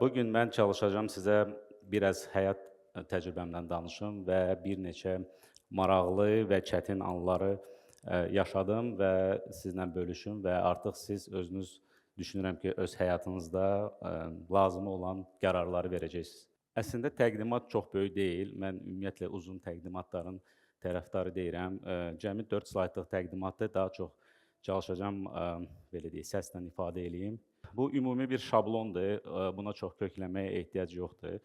Bugün mən çalışacağam sizə biraz həyat təcrübəmdən danışım və bir neçə maraqlı və çətin anları yaşadım və sizlə bölüşüm və artıq siz özünüz düşünürəm ki, öz həyatınızda lazım olan qərarları verəcəksiniz. Əslində təqdimat çox böyük deyil. Mən ümumiyyətlə uzun təqdimatların tərəfdarı deyirəm. Cəmi 4 slaydlıq təqdimatda daha çox çalışacağam belə deyək, səslə ifadə eləyim. Bu ümumi bir şablondur, buna çox köklənməyə ehtiyac yoxdur.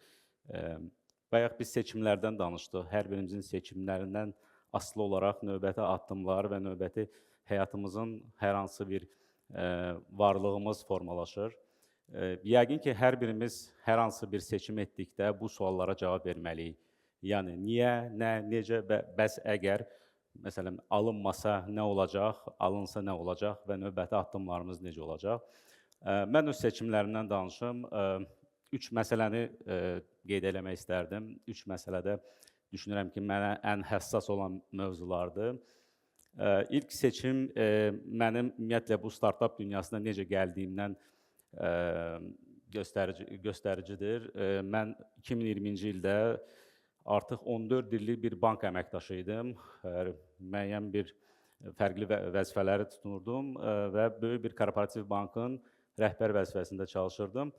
Bayaq biz seçimlərdən danışdıq. Hər birimizin seçimlərindən asılı olaraq növbəti addımlar və növbəti həyatımızın hər hansı bir varlığımız formalaşır. Yəqin ki, hər birimiz hər hansı bir seçim etdikdə bu suallara cavab verməliyik. Yəni, niyə, nə, necə və bəs əgər, məsələn, alınmasa nə olacaq, alınsa nə olacaq və növbəti addımlarımız necə olacaq? Mən öz seçimlərimdən danışım. Üç məsələni qeyd eləmək istərdim. Üç məsələdə düşünürəm ki, mənə ən həssas olan mövzulardır. İlk seçim mənim ümumiyyətlə bu startap dünyasına necə gəldiyimdən göstəricidir. Mən 2020-ci ildə artıq 14 illik bir bank əməkdaşı idim. Müəyyən bir fərqli vəzifələri tutunurdum və böyük bir korporativ bankın rəhbər vəzifəsində çalışırdım.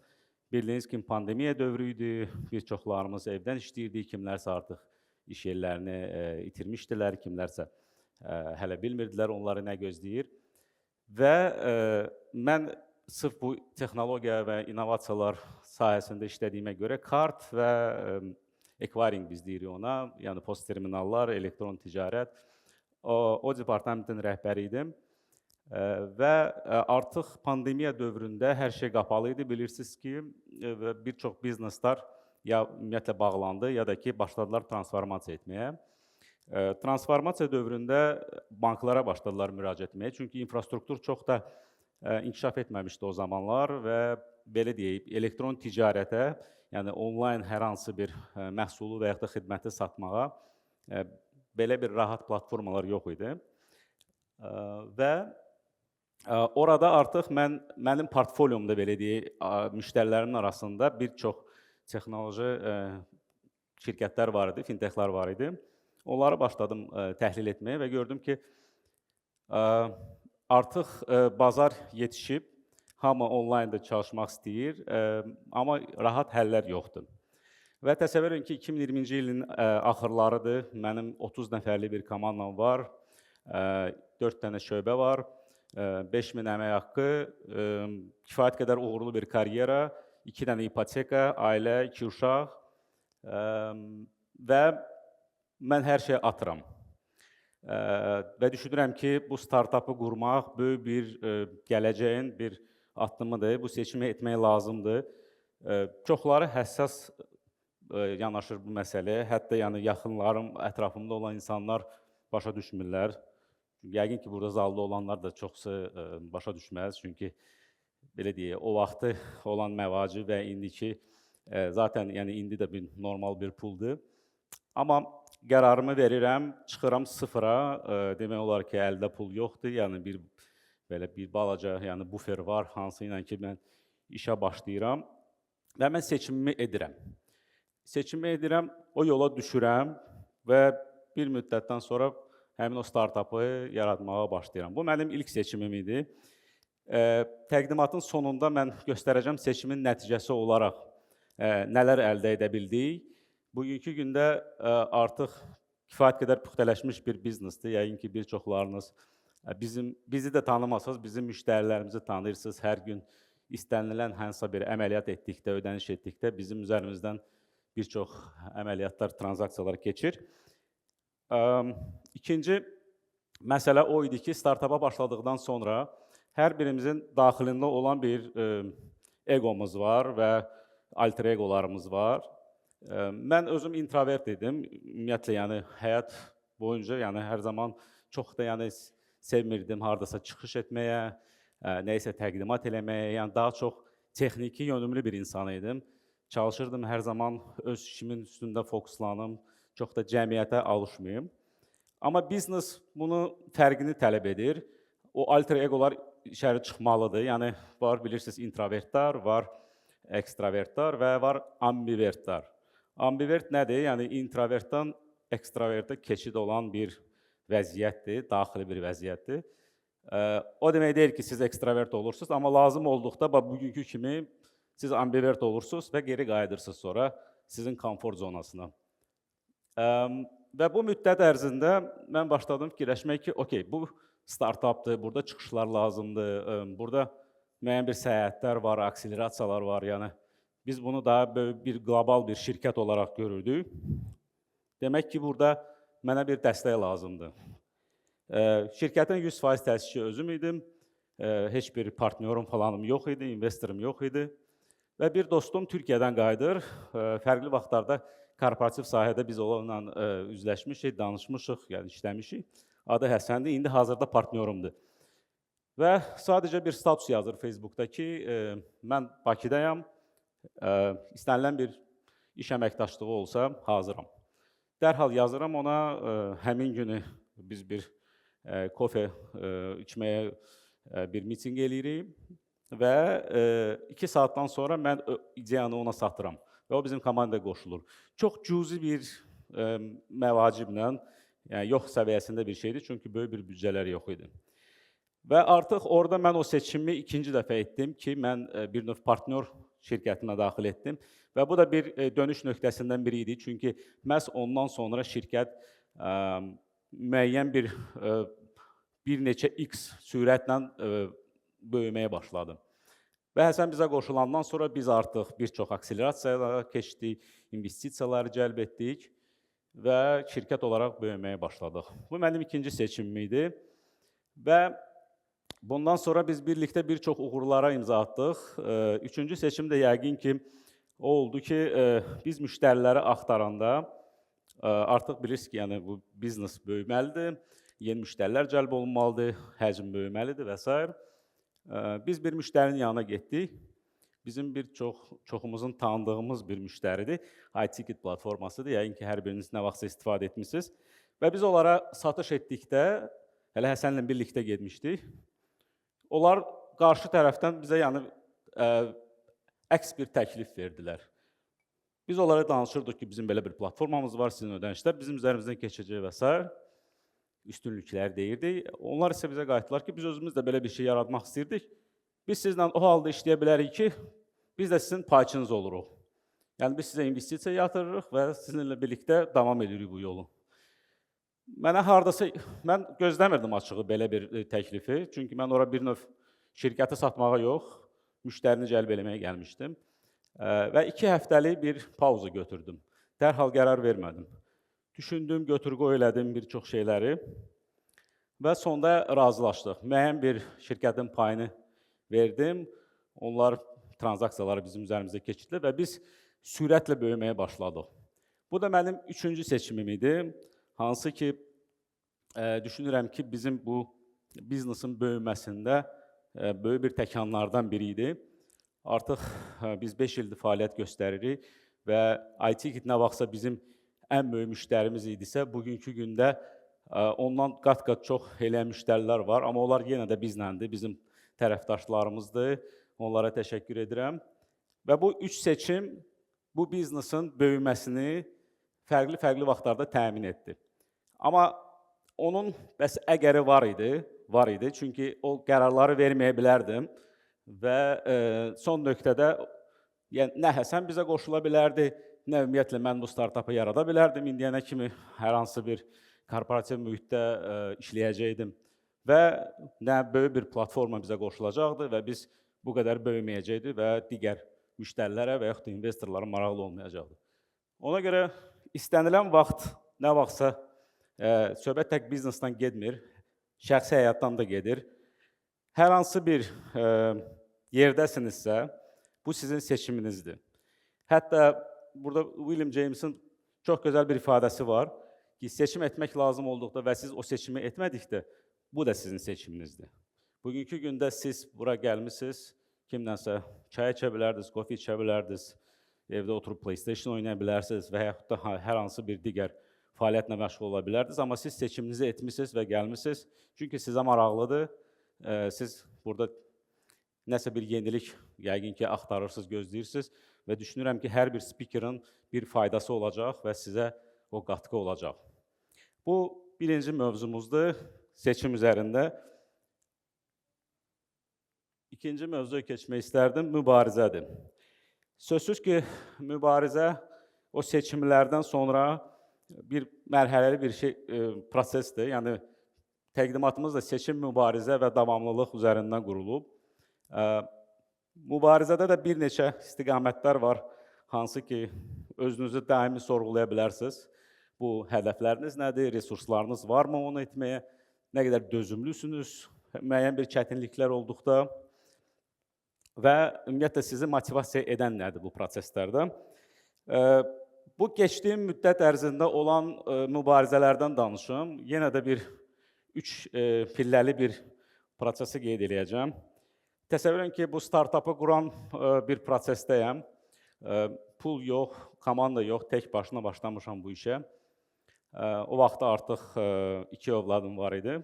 Bildiyiniz kimi pandemiya dövrü idi, bir çoxlarımız evdən işləyirdik, kimlərsə artıq iş yerlərini itirmişdilər, kimlərsə hələ bilmirdilər onları nə gözləyir. Və mən sırf bu texnologiya və innovasiyalar sahəsində işlədiyimə görə kart və acquiring biz deyirik ona, yəni post terminallar, elektron ticarət, o departamentin rəhbəri idim. Və artıq pandemiya dövründə hər şey qapalı idi. Bilirsiniz ki, bir çox bizneslər ya ümumiyyətlə bağlandı, ya da ki, başladılar transformasiya etməyə. Transformasiya dövründə banklara başladılar müraciət etməyə, çünki infrastruktur çox da inkişaf etməmişdi o zamanlar və belə deyək, elektron ticarətə, yəni onlayn hər hansı bir məhsulu və yaxud da xidməti satmağa belə bir rahat platformalar yox idi. Və orada artıq mənim portfolyomda belə deyək, müştərilərimin arasında bir çox texnoloji şirkətlər var idi, fintechlər var idi. Onları başladım təhlil etməyə və gördüm ki, artıq bazar yetişib, hamı onlaynda çalışmaq istəyir, amma rahat həllər yoxdur. Və təsəvvür edin ki, 2020-ci ilin axırlarıdır, mənim 30 nəfərlik bir komandam var, 4 dənə şöbə var, 5000 əmək haqqı, kifayət qədər uğurlu bir karyera, 2 dənə ipoteka, ailə, 2 uşaq və mən hər şeyi atıram. Və düşünürəm ki, bu startapı qurmaq böyük bir gələcəyin bir addımıdır, bu seçimi etmək lazımdır. Çoxları həssas yanaşır bu məsələyə, hətta yəni yaxınlarım, ətrafımda olan insanlar başa düşmürlər. Yəqin ki, burada zalda olanlar da çoxsu başa düşməz, çünki belə deyək, o vaxtı olan məvacib və indiki, zaten yəni indi də bir normal bir puldur. Amma qərarımı verirəm, çıxıram sıfıra, demək olar ki, əldə pul yoxdur, yəni belə bir balaca yəni bufer var, hansı ilə ki, mən işə başlayıram və mən seçimimi edirəm. Seçimi edirəm, o yola düşürəm və bir müddətdən sonra həmin o startapı yaratmağa başlayıram. Bu mənim ilk seçimim idi. Təqdimatın sonunda mən göstərəcəm seçimin nəticəsi olaraq nələr əldə edə bildik. Bugünkü gündə artıq kifayət qədər puxtələşmiş bir biznesdir. Yəqin ki, bir çoxlarınız bizi də tanımasınız, bizim müştərilərimizi tanıyırsınız. Hər gün istənilən hansısa bir əməliyyat etdikdə, ödəniş etdikdə bizim üzərimizdən bir çox əməliyyatlar, transaksiyalar keçir. İkinci məsələ o idi ki, startapa başladıqdan sonra hər birimizin daxilində olan bir egomuz var və alter egolarımız var. Mən özüm introvert idim. Ümumiyyətlə, yəni həyat boyunca, yəni hər zaman çox da yəni sevmirdim hardasa çıxış etməyə, nəyisə təqdimat eləməyə, yəni daha çox texniki yönümlü bir insan idim. Çalışırdım hər zaman öz işimin üstündə fokuslanım, çox da cəmiyyətə alışmayım. Amma biznes bunu fərqini tələb edir. O alter egolar içəri çıxmalıdır. Yəni var, bilirsiniz, introvertlər, var ekstravertlar və var ambivertlar. Ambivert nədir? Yəni introvertdən ekstravertə keçid olan bir vəziyyətdir, daxili bir vəziyyətdir. O demək deyil ki, siz ekstravert olursunuz, amma lazım olduqda bugünkü kimi siz ambivert olursunuz və geri qayıdırsınız sonra sizin komfort zonasına. Və bu müddət ərzində mən başladım fikirləşmək ki, okey, bu startapdır, burada çıxışlar lazımdır, burada müəyyən bir səyahətlər var, akselerasiyalar var, yəni biz bunu daha böyük bir qlobal bir şirkət olaraq görürdük. Demək ki, burada mənə bir dəstək lazımdır. Şirkətin 100% təsisçisi özüm idim, heç bir partnyorum falanım yox idi, investorum yox idi və bir dostum Türkiyədən qayıdır, fərqli vaxtlarda korporativ sahədə biz onunla üzləşmişik, danışmışıq, yəni işləmişik. Adı Həsəndir, indi hazırda partnyorumdur. Və sadəcə bir status yazır Facebookda ki, mən Bakıdayam, istənilən bir iş əməkdaşlığı olsa hazıram. Dərhal yazıram ona, həmin günü biz bir kofe içməyə bir miting eləyirik və 2 saatdan sonra mən ideyanı ona satıram və o bizim komandaya qoşulur. Çox cüzi bir məvaciblə, yəni yox səviyyəsində bir şeydir, çünki böyük bir büdcələr yox idi. Və artıq orada mən o seçimi ikinci dəfə etdim ki, mən bir növ partnyor şirkətinə daxil etdim və bu da bir dönüş nöqtəsindən biri idi, çünki məhz ondan sonra şirkət müəyyən bir neçə x sürətlə böyüməyə başladı. Və Həsən bizə qoşulandan sonra biz artıq bir çox akselerasiyalara keçdik, investisiyaları cəlb etdik və şirkət olaraq böyüməyə başladıq. Bu mənim ikinci seçimim idi və bundan sonra biz birlikdə bir çox uğurlara imza atdıq. Üçüncü seçim də yəqin ki, o oldu ki, biz müştəriləri axtaranda artıq bilirsiniz ki, yəni bu biznes böyüməlidir, yeni müştərilər cəlb olunmalıdır, həcm böyüməlidir və s. Biz bir müştərinin yanına getdik. Bizim bir çoxumuzun tanıdığımız bir müştəridir. iTicket platformasıdır. Yəqin ki, hər biriniz nə vaxtsa istifadə etmişsiniz. Və biz onlara satış etdikdə, hələ Həsənlə birlikdə getmişdik. Onlar qarşı tərəfdən bizə yəni əks bir təklif verdilər. Biz onlara danışırdıq ki, bizim belə bir platformamız var, sizin ödənişlər bizim üzərimizdən keçəcək və s. Üstünlüklər deyirdik. Onlar isə bizə qayıtdılar ki, biz özümüz də belə bir şey yaratmaq istəyirdik. Biz sizlə o halda işləyə bilərik ki, biz də sizin payçınız oluruq. Yəni, biz sizə investisiya yatırırıq və sizinlə birlikdə davam edirik bu yolu. Mənə hardasa, mən gözləmirdim açığı belə bir təklifi. Çünki mən ora bir növ şirkəti satmağa yox, müştərini cəlb eləməyə gəlmişdim. Və 2 həftəlik bir pauza götürdüm. Dərhal qərar vermədim. Düşündüm, götür-qoy elədim bir çox şeyləri və sonda razılaşdıq. Müəyyən bir şirkətin payını verdim, onlar transaksiyaları bizim üzərimizdə keçirdilər və biz sürətlə böyüməyə başladıq. Bu da mənim üçüncü seçimim idi, hansı ki, düşünürəm ki, bizim bu biznesin böyüməsində böyük bir təkanlardan biri idi. Artıq biz 5 ildir fəaliyyət göstəririk və iTicket nə vaxtsa bizim ən böyük müştərimiz idisə, bugünkü gündə ondan qat-qat çox elə müştərilər var, amma onlar yenə də bizləndir, bizim tərəfdaşlarımızdır, onlara təşəkkür edirəm. Və bu 3 seçim bu biznesin böyüməsini fərqli vaxtlarda təmin etdi. Amma onun bəs əgəri var idi, çünki o qərarları verməyə bilərdim və son nöqtədə yəni, nə Həsən bizə qoşula bilərdi, nə ümumiyyətlə mən bu startapı yarada bilərdim, indiyənə kimi hər hansı bir korporativ mühitdə işləyəcəkdim və nə böyük bir platforma bizə qoşulacaqdı və biz bu qədər böyüməyəcəkdik və digər müştərilərə və yaxud da investorlara maraqlı olmayacaqdı. Ona görə istənilən vaxt, nə vaxtsa söhbət tək biznesdən getmir, şəxsi həyatdan da gedir. Hər hansı bir yerdəsinizsə, bu sizin seçiminizdir. Hətta burada William James'in çox gözəl bir ifadəsi var ki, seçim etmək lazım olduqda və siz o seçimi etmədikdə, bu da sizin seçiminizdir. Bugünkü gündə siz bura gəlmişsiniz, kimdənsə çay içə bilərdiniz, kofe içə bilərdiniz, evdə oturub PlayStation oynaya bilərsiniz və yaxud da hər hansı bir digər fəaliyyətlə məşğul ola bilərdiniz, amma siz seçiminizi etmişsiniz və gəlmişsiniz, çünki sizə maraqlıdır, siz burada nəsə bir yenilik yəqin ki, axtarırsınız, gözləyirsiniz və düşünürəm ki, hər bir spikerin bir faydası olacaq və sizə o qatqı olacaq. Bu birinci mövzumuzdur seçim üzərində. İkinci mövzuya keçmək istərdim, mübarizədir. Sözsüz ki, mübarizə o seçimlərdən sonra bir mərhələli bir prosesdir. Yəni, təqdimatımız da seçim, mübarizə və davamlılıq üzərindən qurulub. Mübarizədə də bir neçə istiqamətlər var, hansı ki, özünüzü daimi sorğulaya bilərsiniz. Bu hədəfləriniz nədir, resurslarınız varmı onu etməyə, nə qədər dözümlüsünüz, müəyyən bir çətinliklər olduqda və ümumiyyətlə sizi motivasiya edən nədir bu proseslərdə. Bu keçdiyim müddət ərzində olan mübarizələrdən danışım. Yenə də bir 3 pilləli bir prosesi qeyd edəcəm. Təsəvvür edin ki, bu startapı quran bir prosesdəyəm. Pul yox, komanda yox, tək başına başlamışam bu işə. O vaxt artıq 2 övladım var idi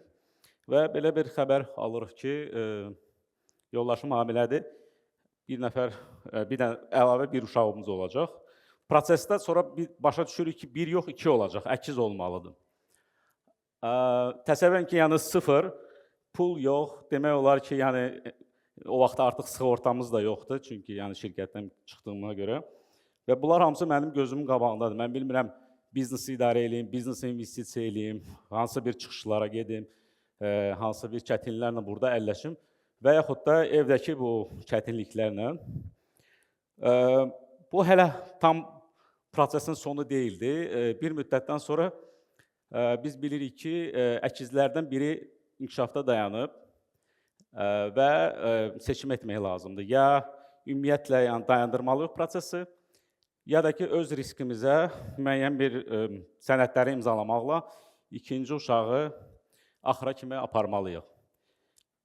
və belə bir xəbər alırıq ki, yoldaşım hamilədir. Bir dənə əlavə bir uşağımız olacaq. Prosesdə sonra başa düşürük ki, 1 yox, 2 olacaq, əkiz olmalıdır. Təsəvvür edin ki, yəni 0, pul yox, demək olar ki, yəni o vaxt artıq sığortamız da yoxdur, çünki yəni şirkətdən çıxdığıma görə. Və bunlar hamısı mənim gözümün qabağındadır. Mən bilmirəm, biznesi idarə edeyim, biznesi investisiya edeyim, hansı bir çıxışlara gedim, hansı bir çətinliklərlə burada əlləşim və yaxud da evdəki bu çətinliklərlə. Bu hələ tam prosesin sonu deyildi. Bir müddətdən sonra biz bilirik ki, əkizlərdən biri inkişafda dayanıb və seçim etmək lazımdır. Ya ümumiyyətlə dayandırmalıyıq prosesi, ya da ki, öz riskimizə müəyyən bir sənədləri imzalamaqla ikinci uşağı axıra kimi aparmalıyıq.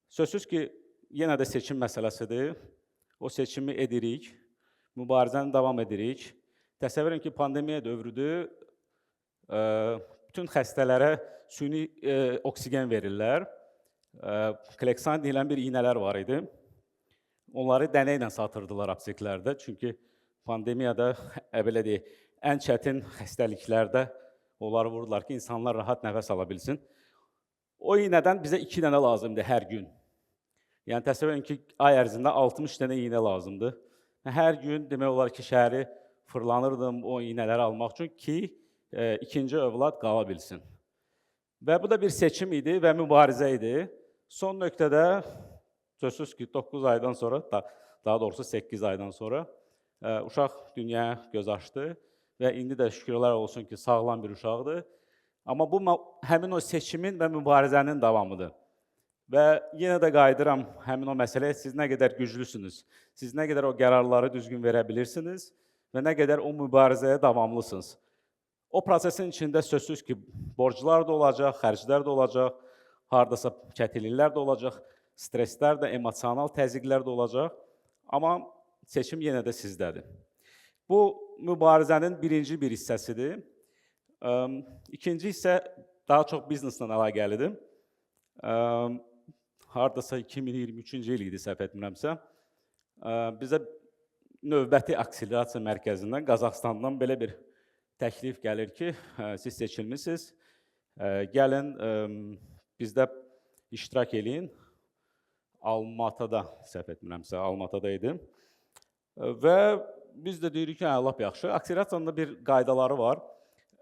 Sözsüz ki, yenə də seçim məsələsidir. O seçimi edirik, mübarizəni davam edirik. Təsəvvür edin ki, pandemiya dövrüdür, bütün xəstələrə süni oksigen verirlər. Kleksan deyilən bir iynələr var idi. Onları dənəklə satırdılar apteklərdə, çünki pandemiyada, belə deyək, ən çətin xəstəliklərdə onları vurdular ki, insanlar rahat nəfəs ala bilsin. O iynədən bizə 2 dənə lazımdır hər gün. Yəni, təsəvvür edin ki, ay ərzində 60 dənə iynə lazımdır. Hər gün demək olar ki, şəhəri fırlanırdım o iynələri almaq üçün ki, ikinci övlad qala bilsin. Və bu da bir seçim idi və mübarizə idi. Son nöqtədə, sözsüz ki, 9 aydan sonra, daha doğrusu 8 aydan sonra uşaq dünyaya göz açdı və indi də şükürlər olsun ki, sağlam bir uşaqdır. Amma bu, həmin o seçimin və mübarizənin davamıdır. Və yenə də qayıdıram həmin o məsələyə, siz nə qədər güclüsünüz, siz nə qədər o qərarları düzgün verə bilirsiniz və nə qədər o mübarizəyə davamlısınız. O prosesin içində sözsüz ki, borclar da olacaq, xərclər də olacaq, hardasa çətinliklər də olacaq, stresslər də, emosional təzyiqlər də olacaq, amma seçim yenə də sizdədir. Bu, mübarizənin birinci bir hissəsidir. İkinci hissə daha çox bizneslə əlaqəlidir. Hardasa 2023-cü il idi, səhv etmirəmsə, bizə növbəti akselerasiya mərkəzindən, Qazaxıstandan belə bir təklif gəlir ki, siz seçilmişsiniz, gəlin bizdə iştirak eləyin. Almatada, səhv etmirəmsə, Almatada idi. Və biz də deyirik ki, lap yaxşı. Akselerasiyanın da bir qaydaları var.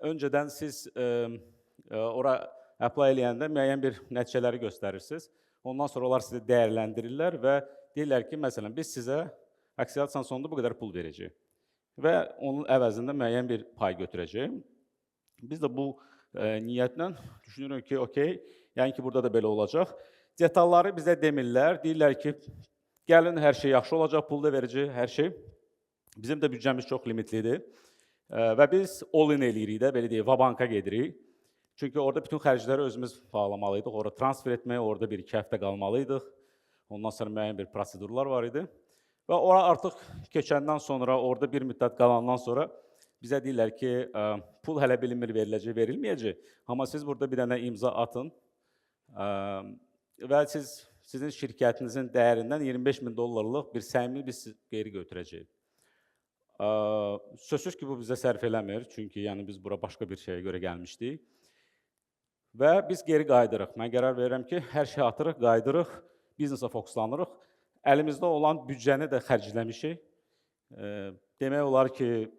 Öncədən siz ora apply eləyəndə müəyyən bir nəticələri göstərirsiniz. Ondan sonra onlar sizi dəyərləndirirlər və deyirlər ki, məsələn, biz sizə akselerasiyanın sonunda bu qədər pul verəcəyik və onun əvəzində müəyyən bir pay götürəcəyik. Biz də bu niyyətlə düşünürük ki, okey, yəni ki, burada da belə olacaq. Detalları bizə demirlər, deyirlər ki, gəlin, hər şey yaxşı olacaq, pul da verəcək, hər şey. Bizim də büdcəmiz çox limitlidir və biz all-in eləyirik də, belə deyək, vabanka gedirik. Çünki orada bütün xərcləri özümüz bağlamalıydıq, orada transfer etməyə, orada 1-2 həftə qalmalıydıq. Ondan sonra müəyyən bir prosedurlar var idi. Və ora artıq keçəndən sonra, orada bir müddət qalandan sonra bizə deyirlər ki, pul hələ bilinmir, veriləcək, verilməyəcək. Amma siz burada bir dənə imza atın və siz sizin şirkətinizin dəyərindən 25 min dollarlıq bir səhmi biz geri götürəcəyik. Sözsüz ki, bu bizə sərf eləmir, çünki yəni biz bura başqa bir şeyə görə gəlmişdik və biz geri qayıdırıq. Mən qərar verirəm ki, hər şeyi atırıq, qayıdırıq, biznesə fokuslanırıq. Əlimizdə olan büdcəni də xərcləmişik. Demək olar ki,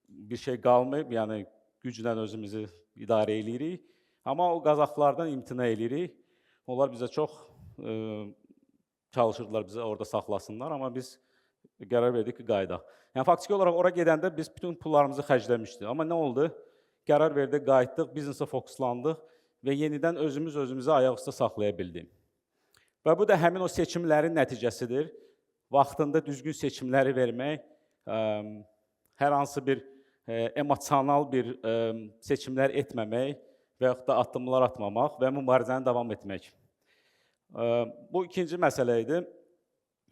bir şey qalmayıb, yəni güclə özümüzü idarə eləyirik. Amma o qazaqlardan imtina eləyirik. Onlar bizə çox çalışırdılar, bizə orada saxlasınlar, amma biz qərar verdik ki, qayıdaq. Yəni, faktiki olaraq ora gedəndə biz bütün pullarımızı xərcləmişdik. Amma nə oldu? Qərar verdik, qayıtdıq, biznesə fokuslandıq və yenidən özümüzü ayaq üstə saxlaya bildik. Və bu da həmin o seçimlərin nəticəsidir. Vaxtında düzgün seçimləri vermək, hər hansı bir emosional bir seçimlər etməmək və yaxud da addımlar atmamaq və mübarizəni davam etmək. Bu ikinci məsələ idi,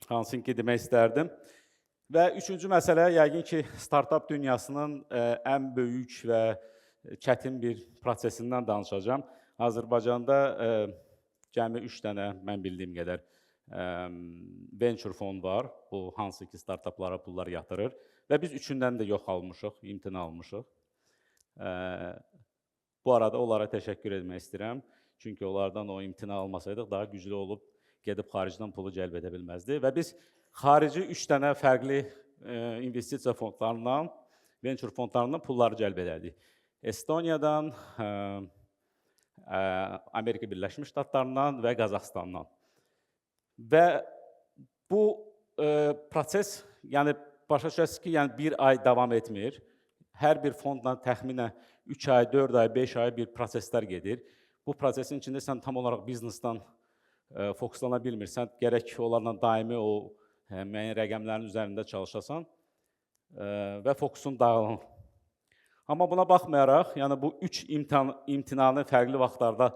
hansını ki, demək istərdim. Və üçüncü məsələ, yəqin ki, startup dünyasının ən böyük və çətin bir prosesindən danışacağam. Azərbaycanda cəmi 3 dənə, mən bildiyim qədər, venture fond var, bu hansı ki, startuplara pullar yatırır və biz üçündən də yox almışıq, imtina almışıq. Bu arada onlara təşəkkür etmək istəyirəm, çünki onlardan o imtina almasaydıq, daha güclü olub, gedib xaricdən pulu cəlb edə bilməzdi və biz xarici 3 dənə fərqli investisiya fondlarından, venture fondlarından pulları cəlb edərdik. Estoniyadan, Amerika Birləşmiş Ştatlarından və Qazaxıstandan. Və bu proses, yəni başa düşəsiniz ki, yəni bir ay davam etmir. Hər bir fondla təxminən 3 ay, 4 ay, 5 ay bir proseslər gedir. Bu prosesin içində sən tam olaraq biznesdən fokuslana bilmirsən, gərək onlarla daimi o müəyyən rəqəmlərin üzərində çalışasan və fokusun dağılır. Amma buna baxmayaraq, yəni bu 3 imtinanı fərqli vaxtlarda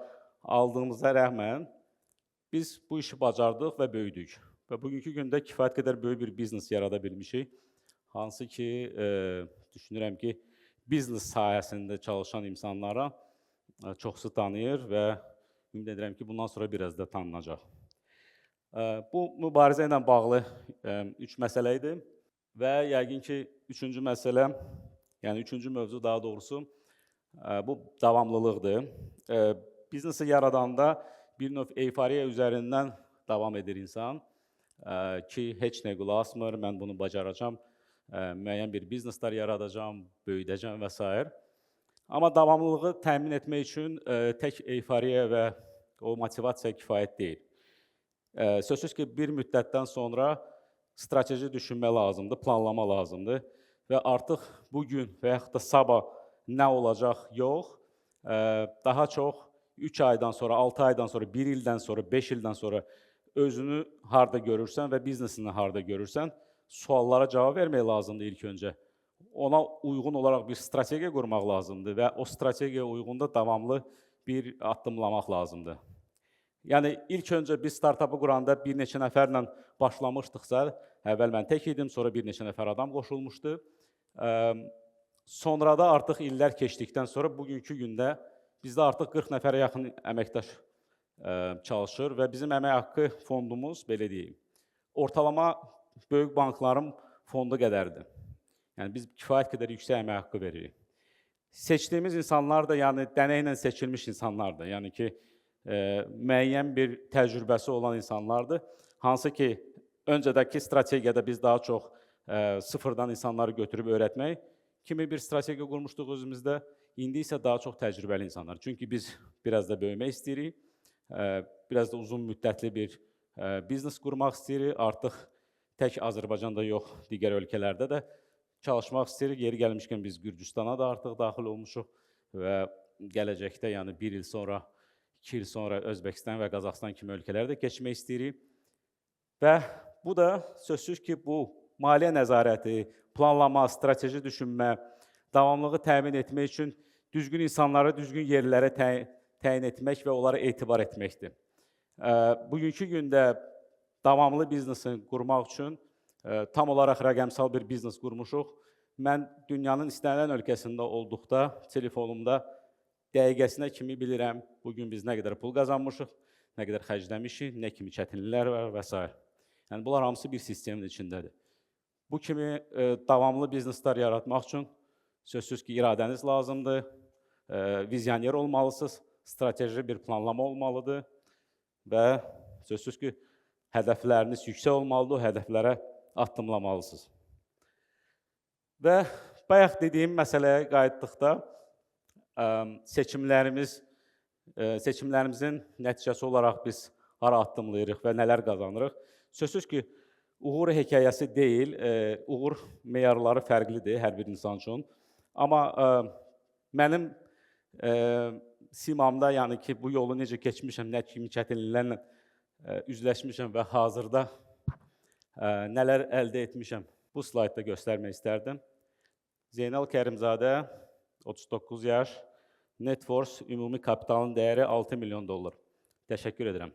aldığımıza rəğmən biz bu işi bacardıq və böyüdük. Və bugünkü gündə kifayət qədər böyük bir biznes yarada bilmişik. Hansı ki, düşünürəm ki, biznes sahəsində çalışan insanlara çoxsu tanıyır və ümid edirəm ki, bundan sonra biraz da tanınacaq. Bu mübarizə ilə bağlı 3 məsələ idi və yəqin ki, üçüncü məsələ, yəni üçüncü mövzu daha doğrusu, bu davamlılıqdır. Biznesi yaradanda bir növ euforiya üzərindən davam edir insan ki, heç nə qulaq asmır, mən bunu bacaracam, müəyyən bir bizneslər yaradacam, böyüdəcəm və s. Amma davamlılığı təmin etmək üçün tək euforiya və o motivasiya kifayət deyil. Sözsüz ki, bir müddətdən sonra strateji düşünmə lazımdır, planlama lazımdır və artıq bugün və yaxud da sabah nə olacaq yox, daha çox 3 aydan sonra, 6 aydan sonra, 1 ildən sonra, 5 ildən sonra özünü harda görürsən və biznesini harda görürsən, suallara cavab vermək lazımdır ilk öncə. Ona uyğun olaraq bir strategiya qurmaq lazımdır və o strategiyaya uyğun da davamlı bir addımlamaq lazımdır. Yəni, ilk öncə biz startupı quranda bir neçə nəfərlə başlamışdıqsa, əvvəl mən tək idim, sonra bir neçə nəfər adam qoşulmuşdu. Sonra da artıq illər keçdikdən sonra bugünkü gündə bizdə artıq 40 nəfərə yaxın əməkdaş çalışır və bizim əmək haqqı fondumuz, belə deyim, ortalama böyük bankların fondu qədərdir. Yəni, biz kifayət qədər yüksək əmək haqqı veririk. Seçdiyimiz insanlar da, yəni, dənəklə seçilmiş insanlardır. Yəni ki, müəyyən bir təcrübəsi olan insanlardır. Hansı ki, öncədəki strategiyada biz daha çox sıfırdan insanları götürüb öyrətmək kimi bir strategiya qurmuşduq özümüzdə. İndi isə daha çox təcrübəli insanlar. Çünki biz biraz da böyümək istəyirik, biraz da uzun müddətli bir biznes qurmaq istəyirik. Artıq tək Azərbaycanda yox, digər ölkələrdə də çalışmaq istəyirik. Yeri gəlmişkən biz Gürcüstana da artıq daxil olmuşuq və gələcəkdə, yəni 1 il sonra, 2 il sonra Özbəkistan və Qazaxıstan kimi ölkələrdə keçmək istəyirik. Və bu da sözsüz ki, bu maliyyə nəzarəti, planlama, strateji düşünmə, davamlılığı təmin etmək üçün düzgün insanları düzgün yerlərə təyin etmək və onlara etibar etməkdir. Bugünkü gündə davamlı biznesi qurmaq üçün tam olaraq rəqəmsal bir biznes qurmuşuq. Mən dünyanın istənilən ölkəsində olduqda telefonumda dəqiqəsinə kimi bilirəm, bugün biz nə qədər pul qazanmışıq, nə qədər xərcləmişik, nə kimi çətinliklər var və s. Yəni bunlar hamısı bir sistemin içindədir. Bu kimi davamlı bizneslər yaratmaq üçün sözsüz ki, iradəniz lazımdır, vizyoner olmalısınız, strateji bir planlama olmalıdır və sözsüz ki, hədəfləriniz yüksək olmalıdır, o hədəflərə addımlamalısınız. Və bayaq dediyim məsələyə qayıtdıqda seçimlərimizin nəticəsi olaraq biz hara addımlayırıq və nələr qazanırıq. Sözsüz ki, uğur hekayəsi deyil, uğur meyarları fərqlidir hər bir insan üçün. Amma mənim simamda, yəni ki, bu yolu necə keçmişəm, nə kimi çətinliklərlə üzləşmişəm və hazırda nələr əldə etmişəm, bu slaydda göstərmək istərdim. Zeynal Kərimzadə, 39 yaş, Netforce ümumi kapitalın dəyəri $6 milyon. Təşəkkür edirəm.